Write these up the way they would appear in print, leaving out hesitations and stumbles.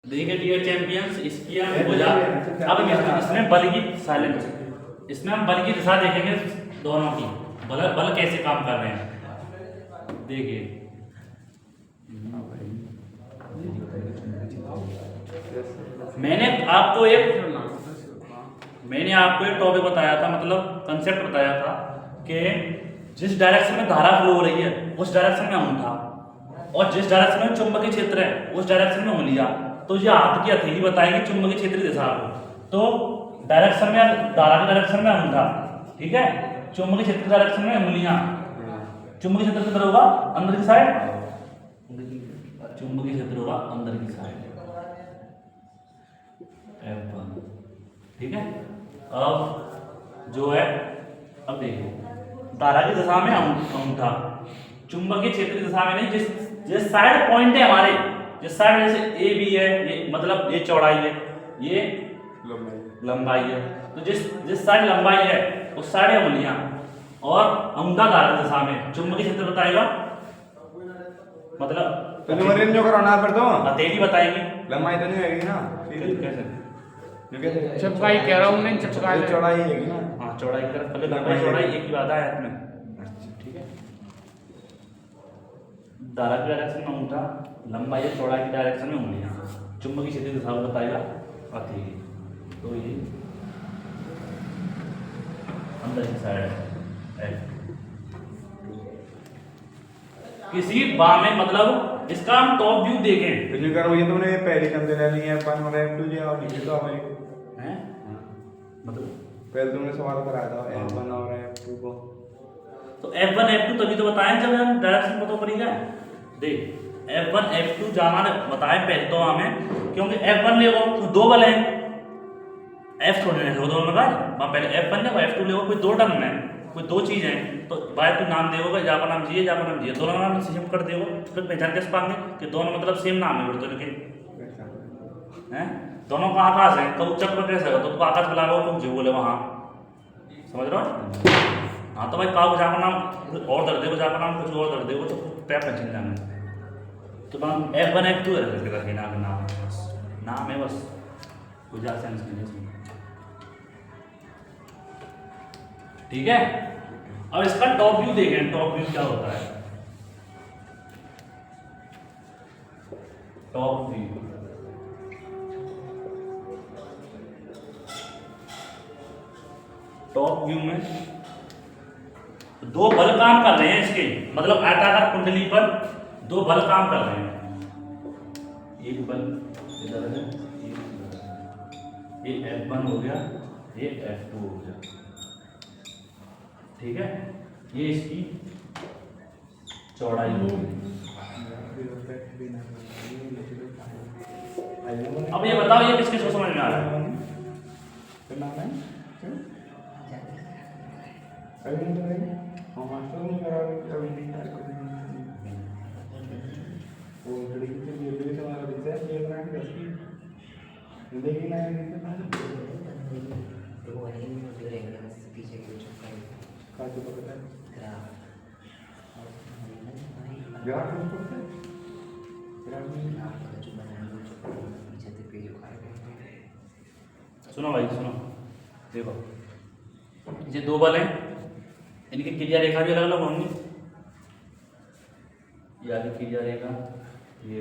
देखिए dear champions, इसकी हम बुझा अब इसमें बल की साइलेंस, इसमें हम बल की दिशा देखेंगे दोनों की, बल बल कैसे काम कर रहे हैं। देखिए मैंने आपको एक टॉपिक बताया था, मतलब कंसेप्ट बताया था कि जिस डायरेक्शन में धारा फ्लो हो रही है उस डायरेक्शन में अंगूठा, और जिस डायरेक्शन में चुंबकीय क्षेत्र है उस डायरेक्शन में उंगलियां। तो ये हाथ की हथेली बताएगी चुंबकीय क्षेत्र की दिशा को। तो डायरेक्शन में धारा की डायरेक्शन में अंगूठा, ठीक है, चुंबकीय क्षेत्र की डायरेक्शन में उंगलियां। चुंबकीय क्षेत्र किधर होगा? अंदर की साइड। चुंबकीय क्षेत्र होगा अंदर की साइड, F1, ठीक है। अब जो है, अब देखो धारा की दिशा में अंगूठा, चुंबकीय क्षेत्र की दिशा में नहीं, जिस साइड पॉइंट है हमारे, जिस साइड जैसे ए बी है, ये मतलब ये चौड़ाई है, ये लंबाई है, तो जिस साइड लंबाई है उस साइड है उंगलियां, और अंगूठा धारा की दिशा में चुंबकीय क्षेत्र बताएगा, मतलब तो न्यूमरिन जो कराना फिर तो हथेली बताएगी। लंबाई तो नहीं होगी ना, कैसे चपकाई कह रहा हूँ, नहीं चपकाई चौड़ाई होगी ना। हाँ, चौड़ाई की तरफ पहले लंबाई चौड़ाई एक ही बात है हाथ में, ठीक है। धारा की डायरेक्शन में अंगूठा, लंबाई या चौड़ाई की डायरेक्शन में उंगलियां, चुंबकीय क्षेत्र की दिशा को बताएगा हथेली। तो ये अंदर की साइड है। किसी बाह में, मतलब इसका हम टॉप व्यू देखें, तो जो करो ये तुमने पहले चंदे ले लिए अपन और F2 जी और नीचे तो हमें हैं, मतलब पहले तुमने सवाल कराया था F1 और F2 को। तो F1 F2 तभी तो बताएं जब हम डायरेक्शन पता करेंगे। देख F1 F2 जाना बताएं पहले तो हमें, क्योंकि F1 ले वो तो दो बल हैं, F थोड़े नहीं दो में भाई, पहले F1 ले F2 ले वो, कोई दो टर्म है, कोई दो चीज है। तो भाई तू नाम देगा, जा का नाम जी, जा का नाम जी, दोनों नाम सेम कर देगा, फिर पहचान कैसे पाएंगे कि दोनों मतलब सेम नाम है दोनों के, हैं? दोनों का आकाश है, तो चक्र कैसे होगा? तो आकाश बुला लो, तुम जी बोले वहाँ, समझ रहे हो? हाँ, तो भाई कागज जाकर नाम और दर्द देगा, जाकर नाम कुछ और दर्द देगा, तो पैर पहचान जाना। तो नाम F1 F2 है, नाम है बस, कोई ज़्यादा सेंस नहीं है इसमें, ठीक है। अब इसका टॉप व्यू देखें, टॉप व्यू क्या होता है। टॉप व्यू, टॉप व्यू में दो बल काम कर रहे हैं इसके, मतलब आयताकार कुंडली पर दो बल काम कर रहे हैं। एक बल इधर है, एक इधर है, ये F1 हो गया, ये F2 हो गया, ठीक है। ये इसकी चौड़ाई होगी। अब ये बताओ ये किसके समझ में आ रहा है? सुनो भाई सुनो, देखो ये दो बल हैं, इनकी क्रिया रेखा भी अलग अलग होंगी। ये आगे क्रिया रेखा, ये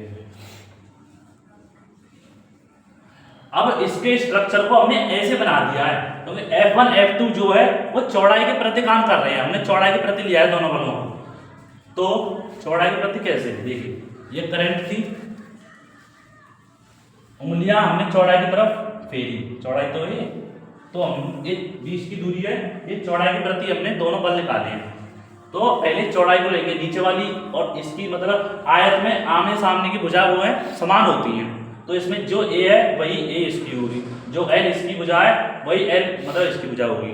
अब इसके स्ट्रक्चर को हमने ऐसे बना दिया है, क्योंकि F1 F2 जो है वो चौड़ाई के प्रति काम कर रहे हैं, हमने चौड़ाई के प्रति लिया है दोनों बलों को। तो चौड़ाई के प्रति कैसे, देखिए ये करंट थी, उंगलियां हमने चौड़ाई की तरफ फेरी, चौड़ाई तो ये, तो हम ये 20 की दूरी है, ये चौड़ाई के प्रति हमने दोनों बल निकाले हैं। तो पहले चौड़ाई को लेंगे, नीचे वाली और इसकी, मतलब आयत में आमने सामने की भुजा वो है समान होती हैं, तो इसमें जो A है वही A इसकी होगी, जो L इसकी भुजा है वही L मतलब इसकी भुजा होगी।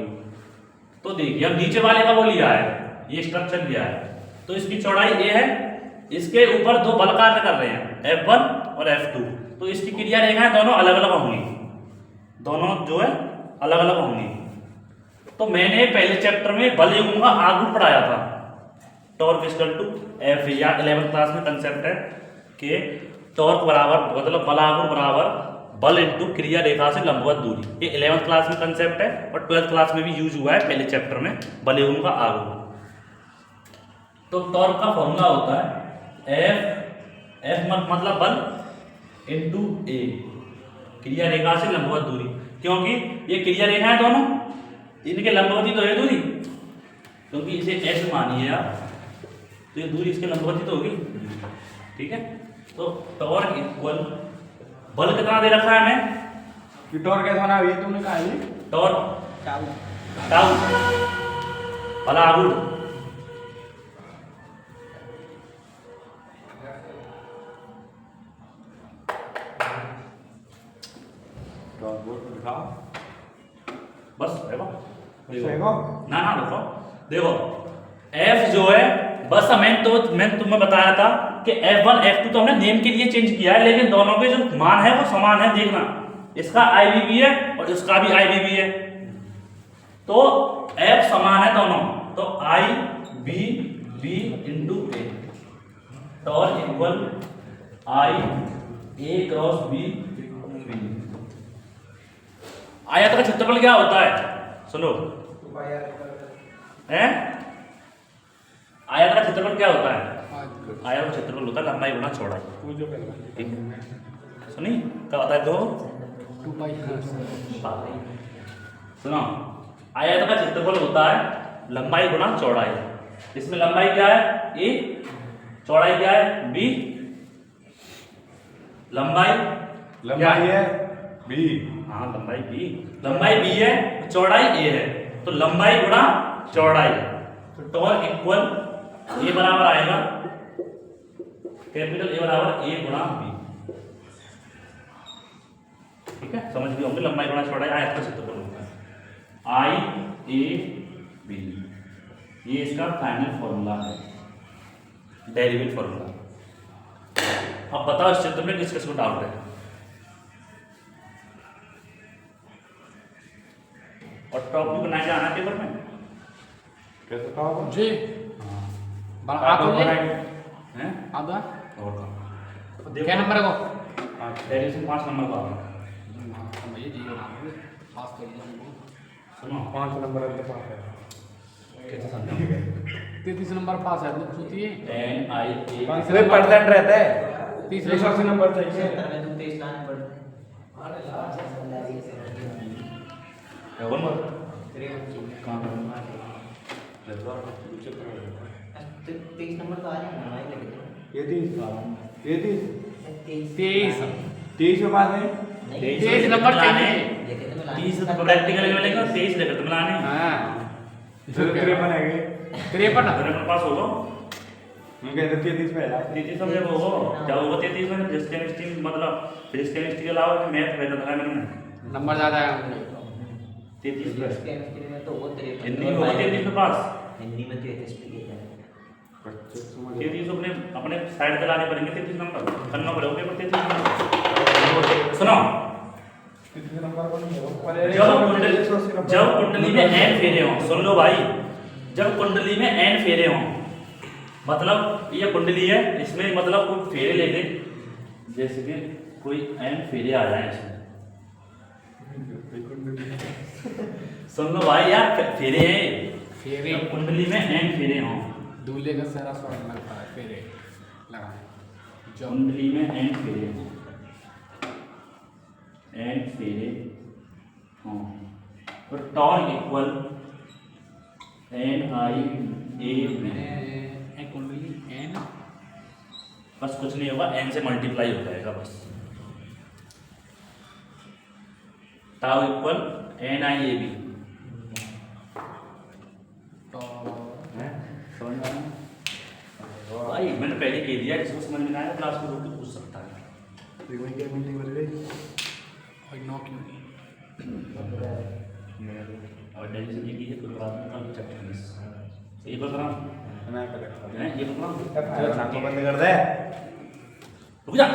तो देखिए हम नीचे वाले का वो लिया है, ये स्ट्रक्चर लिया है, तो इसकी चौड़ाई A है, इसके ऊपर दो बल कार्य कर रहे हैं F1 और F2, तो इसकी क्रिया रेखाएं दोनों अलग अलग होंगी, दोनों जो है अलग अलग होंगी। तो मैंने पहले चैप्टर में बल युग्म का आगू पढ़ाया था, टॉर्क इक्वल टू F, या 11th क्लास में कंसेप्ट है कि टॉर्क बराबर मतलब बलागुण बराबर बल इंटू क्रिया रेखा से लंबवत दूरी। ये 11th क्लास में कंसेप्ट है और 12th क्लास में भी यूज हुआ है पहले चैप्टर में बलयुग्म का आगुण। तो टॉर्क का फॉर्मूला होता है एफ मतलब बल इंटू ए क्रिया रेखा से लंबवत दूरी, क्योंकि ये क्रिया रेखा है दोनों, इनके लंबवती तो है दूरी, क्योंकि इसे एस मानिए आप तो ये दूरी इसके लंबवती तो होगी, ठीक है। तो टॉर्क इक्वल बल कितना दे रखा है हमें, कि टॉर्क कैसा ना ये तुमने कहा ये टॉर्क टाउ टाउ बलागुण टॉर्क बोल दिखाओ बस देखो देखो ना ना देखो देखो एफ जो है बस मैं तुम्हें बताया था कि F1 F2 तो हमने नेम के लिए चेंज किया है, लेकिन दोनों के जो मान है वो समान है। देखना इसका IBB है और इसका भी IBB है, तो F समान है दोनों, तो IBB into a torque equal IA cross B। आयत का क्षेत्रफल क्या होता है, सुनो हैं, आयत का क्षेत्रफल क्या होता है, आयत का क्षेत्रफल होता है लंबाई गुना चौड़ाई, ठीक है। सुनी क्या होता है, दो 2 पाई सुनो आयत का क्षेत्रफल होता है लंबाई गुना चौड़ाई। इसमें लंबाई क्या है ए, चौड़ाई क्या है बी, लंबाई है बी, हाँ लंबाई बी है, चौड़ाई ए है, तो लंबाई गुना चौड़ाई, तो टॉर्क इक्वल ए बराबर आएगा कैपिटल ए बराबर ए गुणा बी, ठीक है। समझ गए होंगे लंबाई गुणा चौड़ाई आयत का क्षेत्रफल होता है IAB, ये इसका फाइनल फॉर्मूला है, डेरिवेटिव फॉर्मूला। अब बताओ इस चित्र में किस किस को डाउट है, और टॉपिक बनाया जाना पेपर में कैसे कहा जी बड़ा आप ले हैं आधा और का क्या नंबर है को डेरिवेशन 5 नंबर का भैया जी नाम पास कर दिया सुनो 5 नंबर के पास है, कैसे समझोगे 33 नंबर पास है मतलब सोचिए 10 कितने परसेंट रहता है, 30 30 नंबर चाहिए ये 30 में पास है, 23 नंबर चाहिए 30 तो प्रैक्टिकल में लेकर 23 लेकर तुम लाने हां फिर 53 बनेंगे 53 मेरे पास होगा मैं कहते 33 में है 33 में जब होगा क्या होगा 33 में फिजिक्स केमिस्ट्री मतलब फिजिक्स केमिस्ट्री के अलावा मैथ रहता था मैंने नंबर ज्यादा है 33 पे केमिस्ट्री में तो वो हिंदी में होगा 33 के पास हिंदी में 33 पे है 33 अपने साइड पे लाने पड़ेंगे 33 नंबर करना पड़ेगा पेपर 33 नंबर। सुनो 33 नंबर जब कुंडली में n फेरे हों, सुन लो भाई, जब कुंडली में n फेरे हों, मतलब ये कुंडली है, इसमें मतलब कोई फेरे ले ले, जैसे कि कोई n फेरे आ जाए इसमें, सुन लो भाई यार फेरे हैं, फेरे जब कुंडली में n फेरे हों, दूल्हे का सारा स्वर्ण लगता है फेरे लगा जो कुंडली में n फेरे हों, n फेरे हों, तो टॉर्क इक्वल NIAB, कुंडली एन बस कुछ नहीं होगा, n से मल्टीप्लाई हो जाएगा बस, टाउ इक्वल NIAB, तो समझ में आया? भाई मैंने पहले कह दिया, जिसको समझ में ना आया क्लास में रोक के पूछ सकता है। और नौ क्यों और डेरिवेशन ये कीजिए कोई बात नहीं, कल चैप्टर 20 ये बात कराऊं, ये बात कराऊं, बंद कर दे रुक जा।